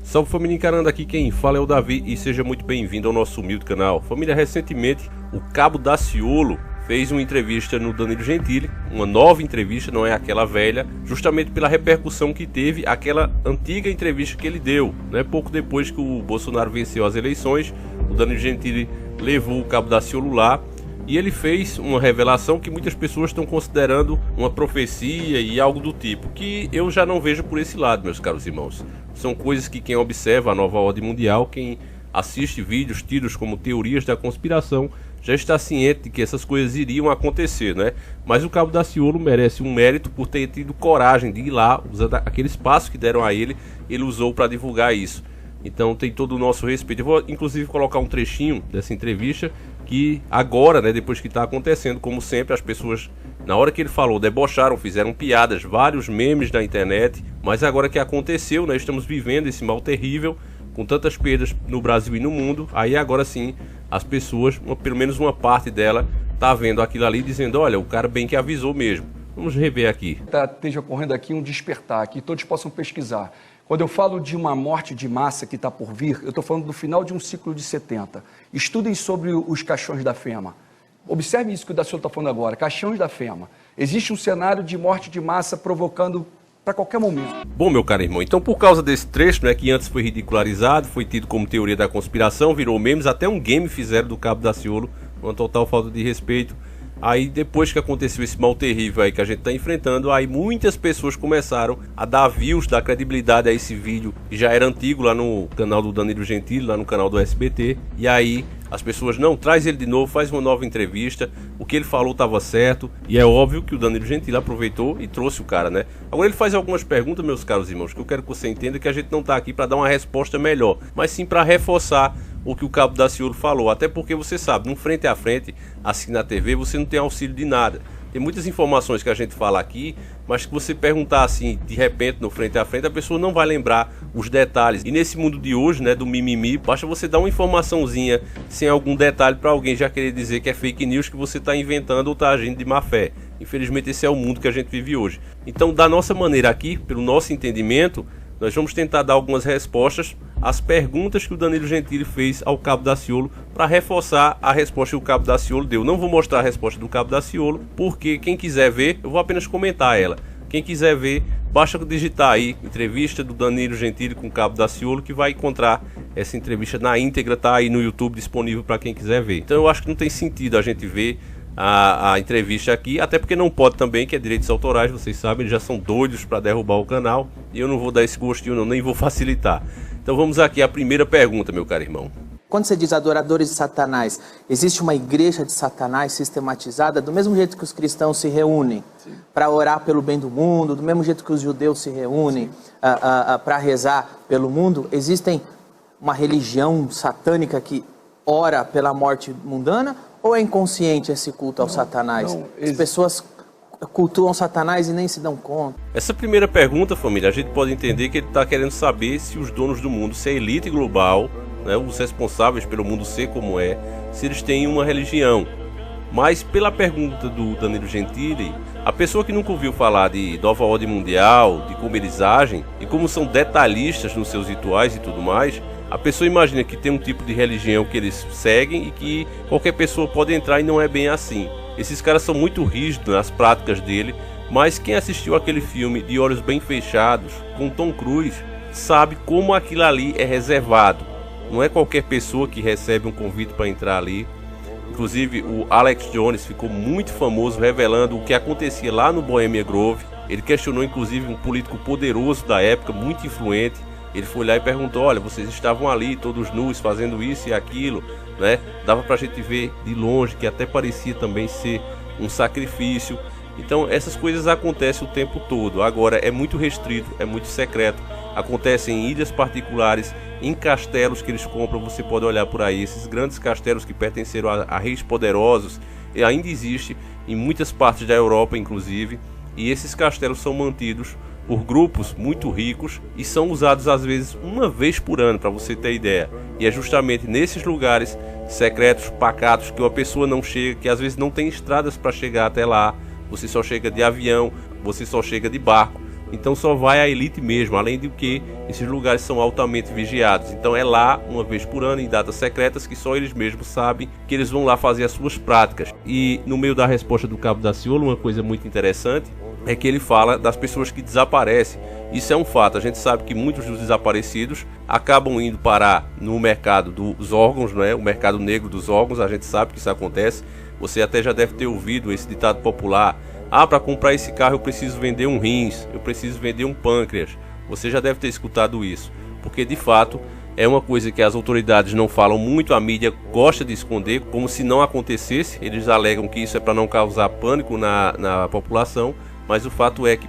Salve família, encarando aqui quem fala é o Davi e seja muito bem-vindo ao nosso humilde canal. Família, recentemente o Cabo Daciolo fez uma entrevista no Danilo Gentili, uma nova entrevista, não é aquela velha, justamente pela repercussão que teve aquela antiga entrevista que ele deu, né? Pouco depois que o Bolsonaro venceu as eleições, o Danilo Gentili levou o Cabo Daciolo lá e ele fez uma revelação que muitas pessoas estão considerando uma profecia e algo do tipo, que eu já não vejo por esse lado, meus caros irmãos. São coisas que quem observa a nova ordem mundial, quem assiste vídeos tidos como teorias da conspiração, já está ciente de que essas coisas iriam acontecer, né? Mas o Cabo Daciolo merece um mérito por ter tido coragem de ir lá, usando aquele espaço que deram a ele, ele usou para divulgar isso. Então tem todo o nosso respeito. Eu vou inclusive colocar um trechinho dessa entrevista que agora, né, depois que está acontecendo, como sempre, as pessoas, na hora que ele falou, debocharam, fizeram piadas, vários memes na internet, mas agora que aconteceu, né, estamos vivendo esse mal terrível, com tantas perdas no Brasil e no mundo, aí agora sim, as pessoas, pelo menos uma parte dela, tá vendo aquilo ali dizendo, olha, o cara bem que avisou mesmo. Vamos rever aqui. Esteja ocorrendo aqui um despertar, que todos possam pesquisar. Quando eu falo de uma morte de massa que está por vir, eu estou falando do final de um ciclo de 70. Estudem sobre os caixões da FEMA. Observe isso que o Daciolo está falando agora, caixões da FEMA. Existe um cenário de morte de massa provocando para qualquer momento. Bom, meu caro irmão, então por causa desse trecho, né, que antes foi ridicularizado, foi tido como teoria da conspiração, virou memes, até um game fizeram do Cabo Daciolo, uma total falta de respeito. Aí depois que aconteceu esse mal terrível aí que a gente está enfrentando, aí muitas pessoas começaram a dar views, dar credibilidade a esse vídeo, que já era antigo lá no canal do Danilo Gentili, lá no canal do SBT, e aí as pessoas, não, traz ele de novo, faz uma nova entrevista, o que ele falou estava certo, e é óbvio que o Danilo Gentili aproveitou e trouxe o cara, né? Agora ele faz algumas perguntas, meus caros irmãos, que eu quero que você entenda que a gente não está aqui para dar uma resposta melhor, mas sim para reforçar o que o Cabo Daciolo falou, até porque você sabe, num frente a frente, assim na TV, você não tem auxílio de nada. Tem muitas informações que a gente fala aqui, mas que você perguntar assim, de repente, no frente a frente, a pessoa não vai lembrar os detalhes. E nesse mundo de hoje, né, do mimimi, basta você dar uma informaçãozinha sem algum detalhe para alguém já querer dizer que é fake news, que você está inventando ou está agindo de má fé. Infelizmente esse é o mundo que a gente vive hoje. Então, da nossa maneira aqui, pelo nosso entendimento, nós vamos tentar dar algumas respostas às perguntas que o Danilo Gentili fez ao Cabo Daciolo para reforçar a resposta que o Cabo Daciolo deu. Não vou mostrar a resposta do Cabo Daciolo, porque quem quiser ver, eu vou apenas comentar ela. Quem quiser ver, basta digitar aí, entrevista do Danilo Gentili com o Cabo Daciolo, que vai encontrar essa entrevista na íntegra, tá aí no YouTube disponível para quem quiser ver. Então eu acho que não tem sentido a gente ver a entrevista aqui, até porque não pode também, que é direitos autorais, vocês sabem, eles já são doidos para derrubar o canal, e eu não vou dar esse gostinho não, nem vou facilitar. Então vamos aqui à primeira pergunta, meu caro irmão. Quando você diz adoradores de Satanás, existe uma igreja de Satanás sistematizada, do mesmo jeito que os cristãos se reúnem para orar pelo bem do mundo, do mesmo jeito que os judeus se reúnem para rezar pelo mundo, existem uma religião satânica que ora pela morte mundana, ou é inconsciente esse culto ao Satanás? As pessoas cultuam Satanás e nem se dão conta. Essa primeira pergunta, família, a gente pode entender que ele está querendo saber se os donos do mundo, se a elite global, né, os responsáveis pelo mundo ser como é, se eles têm uma religião. Mas pela pergunta do Danilo Gentili, a pessoa que nunca ouviu falar de nova ordem mundial, de como eles agem e como são detalhistas nos seus rituais e tudo mais, a pessoa imagina que tem um tipo de religião que eles seguem e que qualquer pessoa pode entrar, e não é bem assim. Esses caras são muito rígidos nas práticas dele, mas quem assistiu aquele filme De Olhos Bem Fechados com Tom Cruise sabe como aquilo ali é reservado. Não é qualquer pessoa que recebe um convite para entrar ali. Inclusive o Alex Jones ficou muito famoso revelando o que acontecia lá no Bohemian Grove. Ele questionou inclusive um político poderoso da época, muito influente. Ele foi lá e perguntou, olha, vocês estavam ali todos nus fazendo isso e aquilo, né? Dava pra gente ver de longe que até parecia também ser um sacrifício. Então essas coisas acontecem o tempo todo. Agora é muito restrito, é muito secreto. Acontece em ilhas particulares, em castelos que eles compram, você pode olhar por aí. Esses grandes castelos que pertenceram a reis poderosos, e ainda existe em muitas partes da Europa inclusive. E esses castelos são mantidos por grupos muito ricos e são usados às vezes uma vez por ano, para você ter ideia. E é justamente nesses lugares secretos, pacatos, que uma pessoa não chega, que às vezes não tem estradas para chegar até lá, você só chega de avião, você só chega de barco, Então só vai a elite mesmo, além de que esses lugares são altamente vigiados. Então é lá, uma vez por ano, em datas secretas, que só eles mesmos sabem que eles vão lá fazer as suas práticas. E no meio da resposta do Cabo Daciolo, uma coisa muito interessante é que ele fala das pessoas que desaparecem. Isso é um fato, a gente sabe que muitos dos desaparecidos acabam indo parar no mercado dos órgãos, não é? O mercado negro dos órgãos, a gente sabe que isso acontece. Você até já deve ter ouvido esse ditado popular: ah, para comprar esse carro eu preciso vender um rins, eu preciso vender um pâncreas. Você já deve ter escutado isso, porque de fato é uma coisa que as autoridades não falam muito, a mídia gosta de esconder, como se não acontecesse. Eles alegam que isso é para não causar pânico na população, mas o fato é que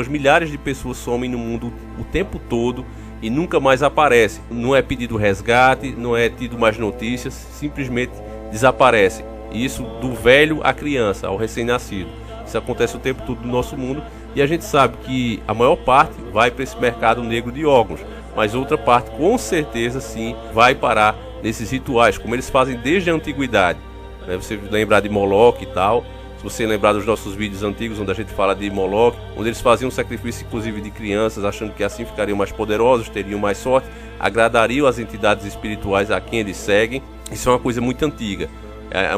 milhares de pessoas somem no mundo o tempo todo e nunca mais aparecem. Não é pedido resgate, não é tido mais notícias, simplesmente desaparecem. E isso do velho à criança, ao recém-nascido. Isso acontece o tempo todo no nosso mundo e a gente sabe que a maior parte vai para esse mercado negro de órgãos, mas outra parte com certeza sim vai parar nesses rituais, como eles fazem desde a antiguidade. Você lembrar de Moloque e tal, se você lembrar dos nossos vídeos antigos onde a gente fala de Moloque, onde eles faziam sacrifício inclusive de crianças, achando que assim ficariam mais poderosos, teriam mais sorte, agradariam as entidades espirituais a quem eles seguem. Isso é uma coisa muito antiga.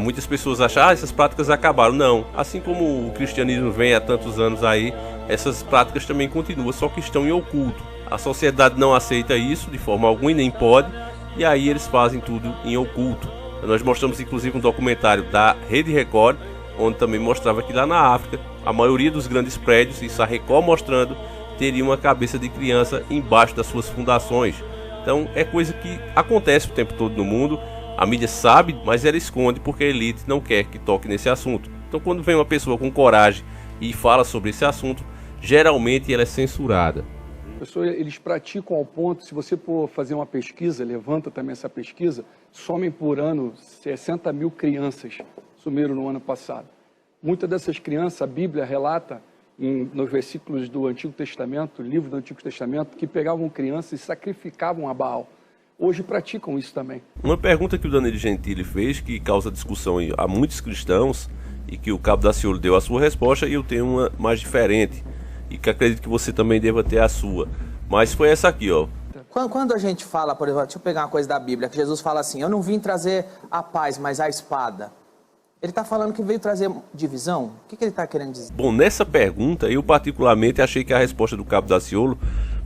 Muitas pessoas acham que essas práticas acabaram. Não, assim como o cristianismo vem há tantos anos aí, essas práticas também continuam, só que estão em oculto. A sociedade não aceita isso de forma alguma e nem pode, e aí eles fazem tudo em oculto. Nós mostramos inclusive um documentário da Rede Record, onde também mostrava que lá na África, a maioria dos grandes prédios, isso a Record mostrando, teria uma cabeça de criança embaixo das suas fundações. Então é coisa que acontece o tempo todo no mundo. A mídia sabe, mas ela esconde porque a elite não quer que toque nesse assunto. Então quando vem uma pessoa com coragem e fala sobre esse assunto, geralmente ela é censurada. Eles praticam ao ponto, se você for fazer uma pesquisa, levanta também essa pesquisa, somem por ano 60 mil crianças, sumiram no ano passado. Muitas dessas crianças, a Bíblia relata, nos versículos do Antigo Testamento, livro do Antigo Testamento, que pegavam crianças e sacrificavam a Baal. Hoje praticam isso também. Uma pergunta que o Danilo Gentili fez, que causa discussão a muitos cristãos, e que o Cabo Daciolo deu a sua resposta, e eu tenho uma mais diferente, e que acredito que você também deva ter a sua. Mas foi essa aqui, ó. Quando a gente fala, por exemplo, deixa eu pegar uma coisa da Bíblia, que Jesus fala assim: eu não vim trazer a paz, mas a espada. Ele está falando que veio trazer divisão? O que ele está querendo dizer? Bom, nessa pergunta, eu particularmente achei que a resposta do Cabo Daciolo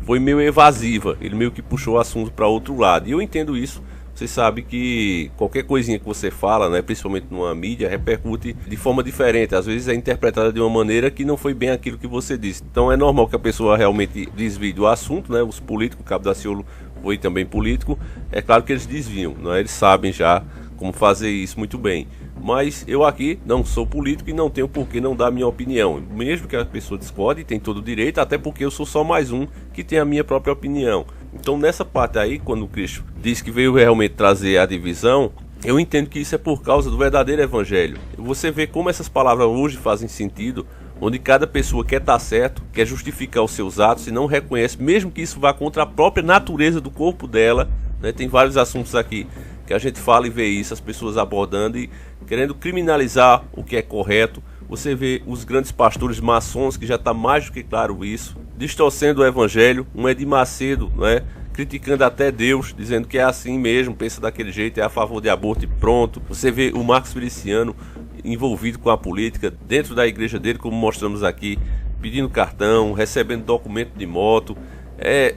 foi meio evasiva. Ele meio que puxou o assunto para outro lado. E eu entendo isso. Você sabe que qualquer coisinha que você fala, né, principalmente numa mídia, repercute de forma diferente. Às vezes é interpretada de uma maneira que não foi bem aquilo que você disse. Então é normal que a pessoa realmente desvie do assunto, né? Os políticos, o Cabo Daciolo foi também político. É claro que eles desviam, né? Eles sabem já como fazer isso muito bem. Mas eu aqui não sou político e não tenho por que não dar minha opinião. Mesmo que a pessoa discorde, tem todo o direito, até porque eu sou só mais um que tem a minha própria opinião. Então nessa parte aí, quando o Cristo diz que veio realmente trazer a divisão, eu entendo que isso é por causa do verdadeiro evangelho. Você vê como essas palavras hoje fazem sentido, onde cada pessoa quer estar certo, quer justificar os seus atos e não reconhece, mesmo que isso vá contra a própria natureza do corpo dela, né? Tem vários assuntos aqui que a gente fala e vê isso, as pessoas abordando e querendo criminalizar o que é correto. Você vê os grandes pastores maçons, que já está mais do que claro isso, distorcendo o evangelho. Um Edir Macedo, né, criticando até Deus, dizendo que é assim mesmo, pensa daquele jeito, é a favor de aborto e pronto. Você vê o Marcos Feliciano envolvido com a política dentro da igreja dele, como mostramos aqui, pedindo cartão, recebendo documento de moto.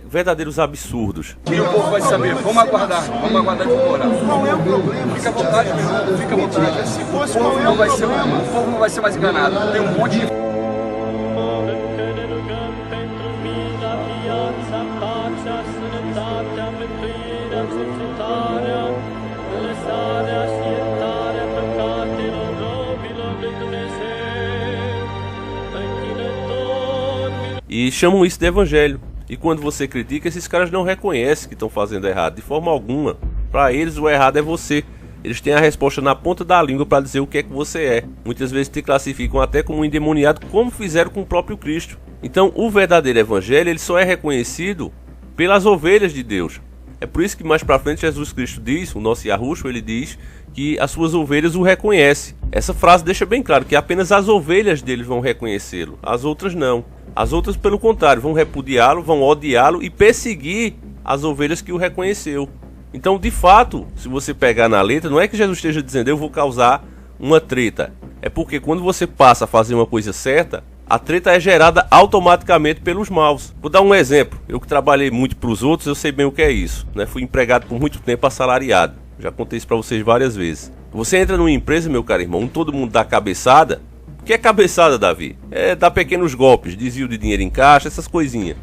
Verdadeiros absurdos. E o povo vai saber, vamos aguardar de morar. Qual é o problema? Fica à vontade, meu irmão, fica à vontade. O povo não vai ser mais enganado. Tem um monte de... E chamam isso de evangelho. E quando você critica, esses caras não reconhecem que estão fazendo errado, de forma alguma. Para eles, o errado é você. Eles têm a resposta na ponta da língua para dizer o que é que você é. Muitas vezes te classificam até como um endemoniado, como fizeram com o próprio Cristo. Então, o verdadeiro evangelho ele só é reconhecido pelas ovelhas de Deus. É por isso que mais pra frente Jesus Cristo diz, o nosso Yahushua, ele diz que as suas ovelhas o reconhecem. Essa frase deixa bem claro que apenas as ovelhas deles vão reconhecê-lo, as outras não. As outras, pelo contrário, vão repudiá-lo, vão odiá-lo e perseguir as ovelhas que o reconheceu. Então, de fato, se você pegar na letra, não é que Jesus esteja dizendo eu vou causar uma treta. É porque quando você passa a fazer uma coisa certa, a treta é gerada automaticamente pelos maus. Vou dar um exemplo. Eu que trabalhei muito para os outros, eu sei bem o que é isso, né? Fui empregado por muito tempo assalariado. Já contei isso para vocês várias vezes. Você entra numa empresa, meu caro irmão, todo mundo dá cabeçada. O que é cabeçada, Davi? É dar pequenos golpes, desvio de dinheiro em caixa, essas coisinhas.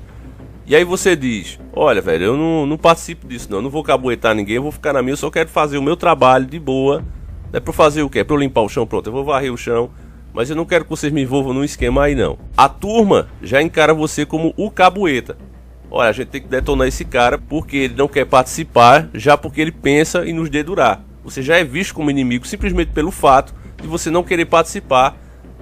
E aí você diz, olha, velho, eu não participo disso não vou cabuetar ninguém, eu vou ficar na minha, eu só quero fazer o meu trabalho de boa. É pra fazer o quê? É pra eu limpar o chão? Pronto, eu vou varrer o chão. Mas eu não quero que vocês me envolvam num esquema aí não. A turma já encara você como o cabueta. Olha, a gente tem que detonar esse cara porque ele não quer participar, já porque ele pensa em nos dedurar. Você já é visto como inimigo simplesmente pelo fato de você não querer participar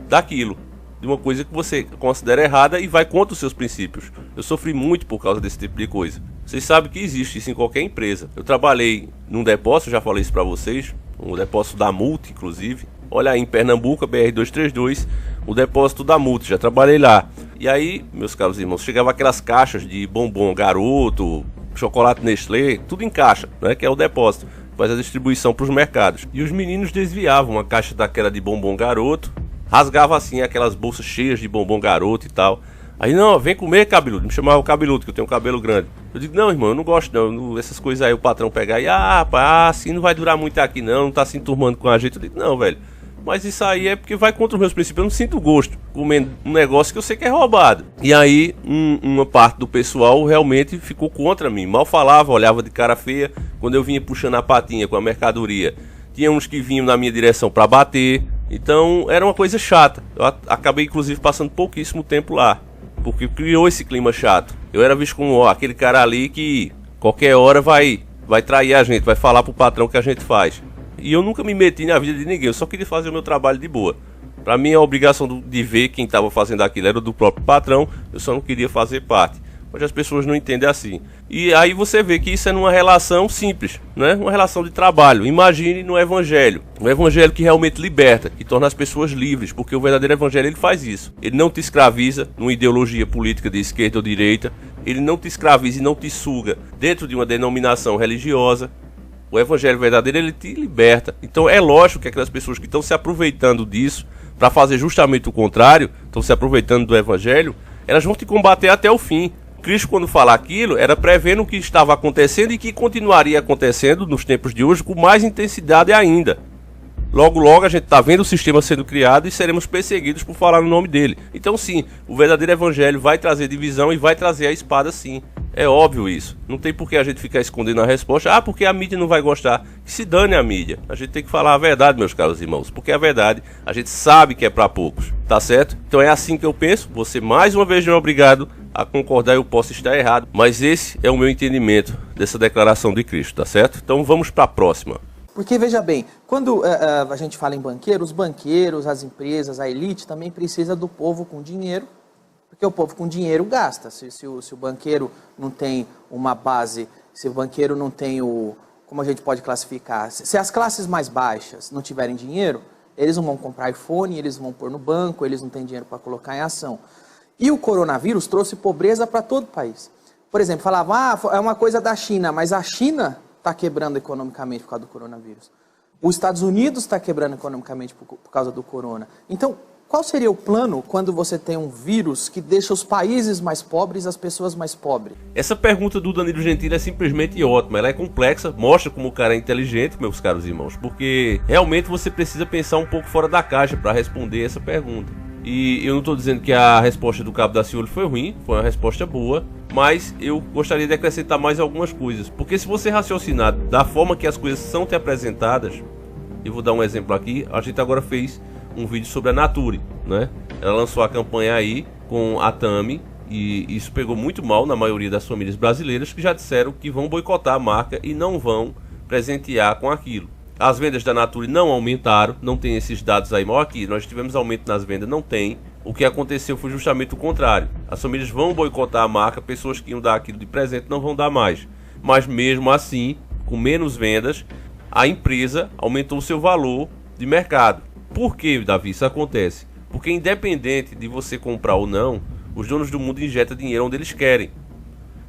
daquilo. De uma coisa que você considera errada e vai contra os seus princípios. Eu sofri muito por causa desse tipo de coisa. Vocês sabem que existe isso em qualquer empresa. Eu trabalhei num depósito, já falei isso pra vocês, um depósito da Multi, inclusive. Olha aí, em Pernambuco, BR-232, o depósito da Multi, já trabalhei lá. E aí, meus caros irmãos, chegava aquelas caixas de bombom Garoto, chocolate Nestlé, tudo em caixa, né, que é o depósito, faz a distribuição para os mercados. E os meninos desviavam a caixa daquela de bombom Garoto, rasgava assim aquelas bolsas cheias de bombom Garoto e tal. Aí, não, vem comer, cabeludo. Me chamava o cabeludo, que eu tenho um cabelo grande. Eu digo, não, irmão, eu não gosto não. Essas coisas aí o patrão pegar e, assim não vai durar muito aqui não tá se enturmando com a gente. Eu digo, não, velho. Mas isso aí é porque vai contra os meus princípios. Eu não sinto gosto comendo um negócio que eu sei que é roubado. E aí, uma parte do pessoal realmente ficou contra mim. Mal falava, olhava de cara feia. Quando eu vinha puxando a patinha com a mercadoria, tinha uns que vinham na minha direção para bater. Então, era uma coisa chata. Eu acabei, inclusive, passando pouquíssimo tempo lá. Porque criou esse clima chato. Eu era visto como aquele cara ali que qualquer hora vai trair a gente, vai falar pro patrão que a gente faz. E eu nunca me meti na vida de ninguém, eu só queria fazer o meu trabalho de boa. Pra mim a obrigação de ver quem estava fazendo aquilo era do próprio patrão, eu só não queria fazer parte. Mas as pessoas não entendem assim. E aí você vê que isso é numa relação simples, né? Uma relação de trabalho. Imagine no evangelho. Um evangelho que realmente liberta, que torna as pessoas livres, porque o verdadeiro evangelho ele faz isso. Ele não te escraviza numa ideologia política de esquerda ou direita. Ele não te escraviza e não te suga dentro de uma denominação religiosa. O evangelho verdadeiro ele te liberta. Então é lógico que aquelas pessoas que estão se aproveitando disso para fazer justamente o contrário, estão se aproveitando do evangelho, elas vão te combater até o fim. Cristo, quando fala aquilo, era prevendo o que estava acontecendo e que continuaria acontecendo nos tempos de hoje com mais intensidade ainda. Logo, logo a gente está vendo o sistema sendo criado e seremos perseguidos por falar no nome dele. Então sim, o verdadeiro evangelho vai trazer divisão e vai trazer a espada sim. É óbvio isso. Não tem por que a gente ficar escondendo a resposta. Porque a mídia não vai gostar. Que se dane a mídia. A gente tem que falar a verdade, meus caros irmãos. Porque a verdade, a gente sabe que é para poucos. Tá certo? Então é assim que eu penso. Você mais uma vez não é obrigado a concordar, eu posso estar errado. Mas esse é o meu entendimento dessa declaração de Cristo, tá certo? Então vamos para a próxima. Porque veja bem, quando a gente fala em banqueiro, os banqueiros, as empresas, a elite também precisa do povo com dinheiro. Porque o povo com dinheiro gasta. Se o banqueiro não tem uma base, se o banqueiro não tem como a gente pode classificar? Se as classes mais baixas não tiverem dinheiro, eles não vão comprar iPhone, eles vão pôr no banco, eles não têm dinheiro para colocar em ação. E o coronavírus trouxe pobreza para todo o país. Por exemplo, falava, é uma coisa da China, mas a China está quebrando economicamente por causa do coronavírus. Os Estados Unidos está quebrando economicamente por causa do corona. Então, qual seria o plano quando você tem um vírus que deixa os países mais pobres e as pessoas mais pobres? Essa pergunta do Danilo Gentili é simplesmente ótima. Ela é complexa, mostra como o cara é inteligente, meus caros irmãos. Porque realmente você precisa pensar um pouco fora da caixa para responder essa pergunta. E eu não estou dizendo que a resposta do Cabo Daciolo foi ruim, foi uma resposta boa. Mas eu gostaria de acrescentar mais algumas coisas. Porque se você raciocinar da forma que as coisas são te apresentadas, eu vou dar um exemplo aqui. A gente agora fez um vídeo sobre a Nature, né? Ela lançou a campanha aí com a Tami e isso pegou muito mal na maioria das famílias brasileiras que já disseram que vão boicotar a marca e não vão presentear com aquilo. As vendas da Nature não aumentaram, não tem esses dados aí, mal aqui, nós tivemos aumento nas vendas, não tem. O que aconteceu foi justamente o contrário. As famílias vão boicotar a marca, pessoas que iam dar aquilo de presente não vão dar mais. mas mesmo assim, com menos vendas, a empresa aumentou seu valor de mercado. Por que, Davi, isso acontece? Porque independente de você comprar ou não, os donos do mundo injetam dinheiro onde eles querem.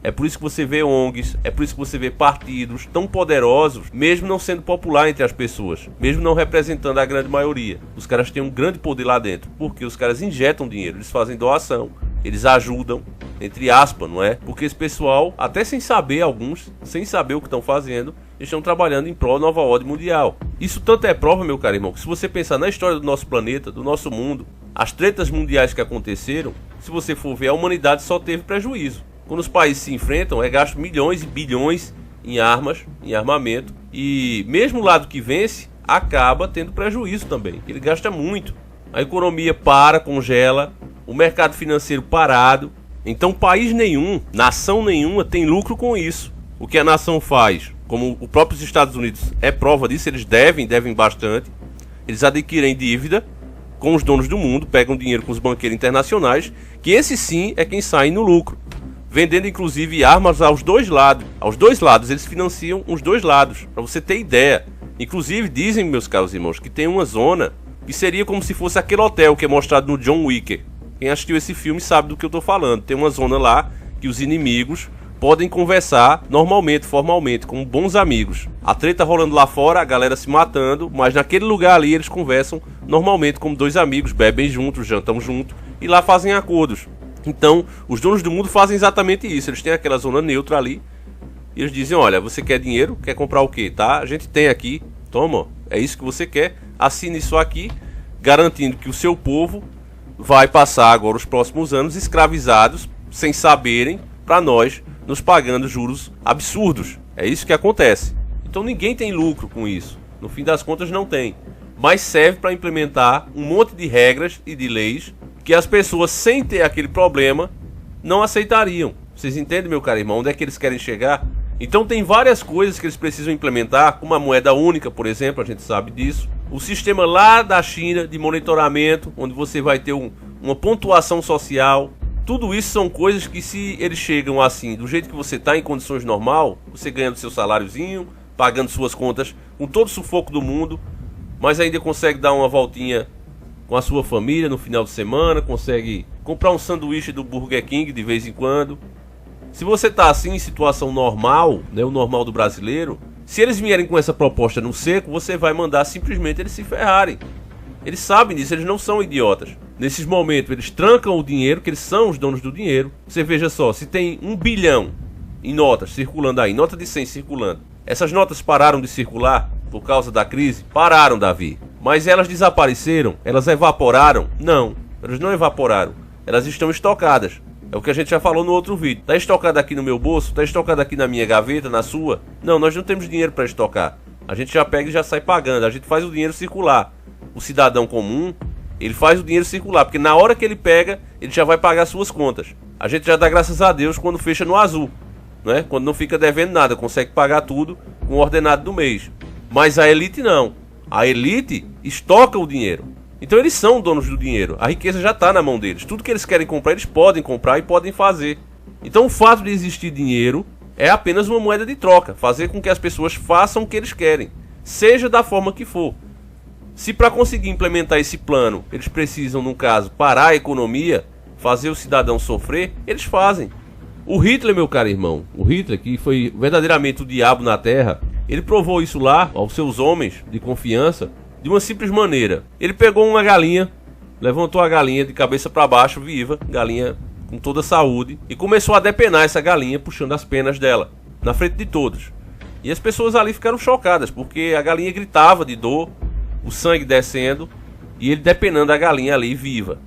É por isso que você vê ONGs, é por isso que você vê partidos tão poderosos, mesmo não sendo popular entre as pessoas, mesmo não representando a grande maioria. Os caras têm um grande poder lá dentro, porque os caras injetam dinheiro, eles fazem doação, eles ajudam, entre aspas, não é? Porque esse pessoal, até sem saber, alguns, sem saber o que estão fazendo, estão trabalhando em prol da nova ordem mundial. Isso tanto é prova, meu caro irmão, que se você pensar na história do nosso planeta, do nosso mundo, as tretas mundiais que aconteceram, se você for ver, a humanidade só teve prejuízo. Quando os países se enfrentam, é gasto milhões e bilhões em armas, em armamento. E mesmo o lado que vence, acaba tendo prejuízo também. Ele gasta muito. A economia para, congela, o mercado financeiro parado. Então país nenhum, nação nenhuma tem lucro com isso. O que a nação faz, como os próprios Estados Unidos é prova disso, eles devem bastante. Eles adquirem dívida com os donos do mundo, pegam dinheiro com os banqueiros internacionais, que esse sim é quem sai no lucro. Vendendo inclusive armas aos dois lados. Aos dois lados, eles financiam os dois lados, para você ter ideia. Inclusive dizem, meus caros irmãos, que tem uma zona que seria como se fosse aquele hotel que é mostrado no John Wick. Quem assistiu esse filme sabe do que eu estou falando. Tem uma zona lá que os inimigos podem conversar normalmente, formalmente, como bons amigos. A treta rolando lá fora, a galera se matando, mas naquele lugar ali eles conversam normalmente como dois amigos, bebem juntos, jantam juntos e lá fazem acordos. Então, os donos do mundo fazem exatamente isso. Eles têm aquela zona neutra ali. E eles dizem, olha, você quer dinheiro? Quer comprar o quê? Tá? A gente tem aqui. Toma, é isso que você quer. Assine isso aqui, garantindo que o seu povo vai passar agora os próximos anos escravizados, sem saberem, para nós, nos pagando juros absurdos. É isso que acontece. Então ninguém tem lucro com isso. No fim das contas não tem. Mas serve para implementar um monte de regras e de leis que as pessoas, sem ter aquele problema, não aceitariam. Vocês entendem, meu caro irmão, onde é que eles querem chegar? Então tem várias coisas que eles precisam implementar, como a moeda única, por exemplo, a gente sabe disso. O sistema lá da China de monitoramento, onde você vai ter uma pontuação social. Tudo isso são coisas que, se eles chegam assim, do jeito que você está em condições normal, você ganhando seu saláriozinho, pagando suas contas, com todo o sufoco do mundo, mas ainda consegue dar uma voltinha com a sua família no final de semana, consegue comprar um sanduíche do Burger King de vez em quando. Se você está assim em situação normal, né, o normal do brasileiro, se eles vierem com essa proposta no seco, você vai mandar simplesmente eles se ferrarem. Eles sabem disso, eles não são idiotas. Nesses momentos eles trancam o dinheiro, que eles são os donos do dinheiro. Você veja só, se tem 1 bilhão em notas circulando aí, nota de 100 circulando, essas notas pararam de circular por causa da crise? Pararam, Davi. Mas elas desapareceram? Elas evaporaram? Não, elas não evaporaram. Elas estão estocadas. É o que a gente já falou no outro vídeo. Está estocado aqui no meu bolso? Está estocado aqui na minha gaveta, na sua? Não, nós não temos dinheiro para estocar. A gente já pega e já sai pagando. A gente faz o dinheiro circular. O cidadão comum, ele faz o dinheiro circular, porque na hora que ele pega, ele já vai pagar suas contas. A gente já dá graças a Deus quando fecha no azul, né? Quando não fica devendo nada, consegue pagar tudo com o ordenado do mês. Mas a elite não. A elite estoca o dinheiro. Então eles são donos do dinheiro. A riqueza já está na mão deles. Tudo que eles querem comprar, eles podem comprar e podem fazer. Então o fato de existir dinheiro é apenas uma moeda de troca. Fazer com que as pessoas façam o que eles querem, seja da forma que for. Se para conseguir implementar esse plano, eles precisam, no caso, parar a economia, fazer o cidadão sofrer, eles fazem. O Hitler, meu caro irmão, o Hitler, que foi verdadeiramente o diabo na Terra, ele provou isso lá aos seus homens de confiança de uma simples maneira. Ele pegou uma galinha, levantou a galinha de cabeça para baixo, viva, galinha com toda a saúde, e começou a depenar essa galinha, puxando as penas dela, na frente de todos. E as pessoas ali ficaram chocadas, porque a galinha gritava de dor, o sangue descendo, e ele depenando a galinha ali viva.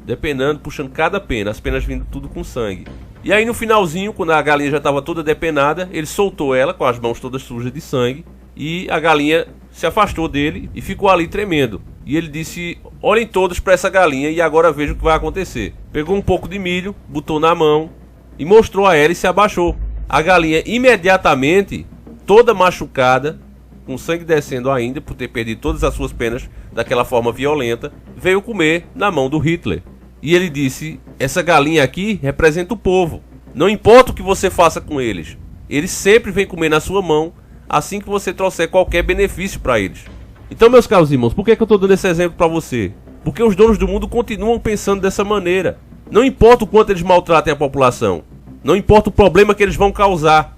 Depenando, puxando cada pena, as penas vindo tudo com sangue. E aí no finalzinho, quando a galinha já estava toda depenada, ele soltou ela com as mãos todas sujas de sangue, e a galinha se afastou dele e ficou ali tremendo. E ele disse, olhem todos para essa galinha e agora vejam o que vai acontecer. Pegou um pouco de milho, botou na mão e mostrou a ela e se abaixou. A galinha imediatamente, toda machucada, com sangue descendo ainda, por ter perdido todas as suas penas daquela forma violenta, veio comer na mão do Hitler. E ele disse, essa galinha aqui representa o povo. Não importa o que você faça com eles. Eles sempre vêm comer na sua mão assim que você trouxer qualquer benefício para eles. Então, meus caros irmãos, por que eu estou dando esse exemplo para você? Porque os donos do mundo continuam pensando dessa maneira. Não importa o quanto eles maltratem a população, não importa o problema que eles vão causar.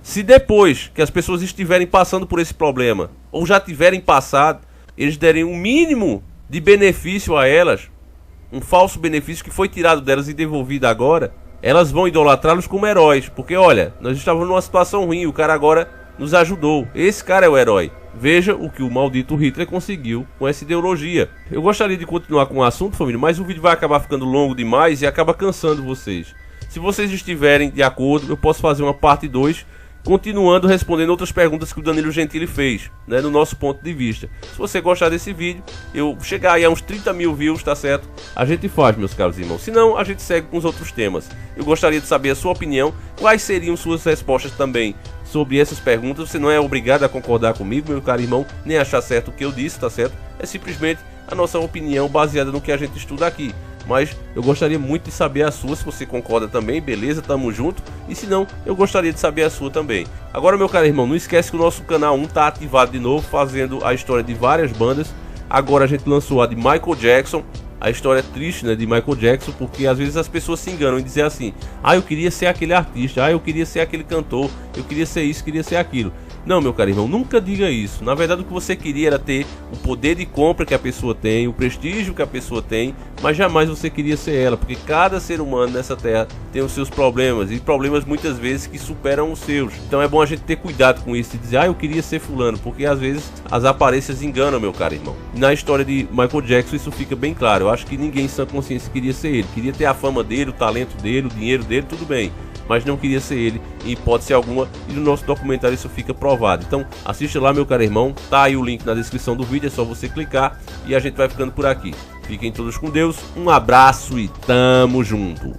Se depois que as pessoas estiverem passando por esse problema, ou já tiverem passado, eles derem um mínimo de benefício a elas, um falso benefício que foi tirado delas e devolvido agora, elas vão idolatrá-los como heróis. Porque olha, nós estávamos numa situação ruim, o cara agora nos ajudou. Esse cara é o herói. Veja o que o maldito Hitler conseguiu com essa ideologia. Eu gostaria de continuar com o assunto, família, mas o vídeo vai acabar ficando longo demais e acaba cansando vocês. Se vocês estiverem de acordo, eu posso fazer uma parte 2, continuando respondendo outras perguntas que o Danilo Gentili fez, né, no nosso ponto de vista. Se você gostar desse vídeo, eu chegar aí a uns 30 mil views, tá certo? A gente faz, meus caros irmãos. Se não, a gente segue com os outros temas. Eu gostaria de saber a sua opinião, quais seriam suas respostas também sobre essas perguntas. Você não é obrigado a concordar comigo, meu caro irmão, nem achar certo o que eu disse, tá certo? É simplesmente a nossa opinião baseada no que a gente estuda aqui. Mas eu gostaria muito de saber a sua, se você concorda também, beleza, tamo junto. E se não, eu gostaria de saber a sua também. Agora, meu caro irmão, não esquece que o nosso canal 1 tá ativado de novo, fazendo a história de várias bandas. Agora a gente lançou a de Michael Jackson, a história triste, né, de Michael Jackson, porque às vezes as pessoas se enganam em dizer assim: ah, eu queria ser aquele artista, ah, eu queria ser aquele cantor, eu queria ser isso, queria ser aquilo. Não, meu caro irmão, nunca diga isso. Na verdade, o que você queria era ter o poder de compra que a pessoa tem, o prestígio que a pessoa tem, mas jamais você queria ser ela, porque cada ser humano nessa terra tem os seus problemas, e problemas muitas vezes que superam os seus. Então é bom a gente ter cuidado com isso e dizer: ah, eu queria ser fulano, porque às vezes as aparências enganam, meu caro irmão. Na história de Michael Jackson isso fica bem claro. Eu acho que ninguém em sã consciência queria ser ele. Queria ter a fama dele, o talento dele, o dinheiro dele, tudo bem, mas não queria ser ele em hipótese alguma, e no nosso documentário isso fica provado. Então assista lá, meu caro irmão, tá aí o link na descrição do vídeo, é só você clicar e a gente vai ficando por aqui. Fiquem todos com Deus, um abraço e tamo junto.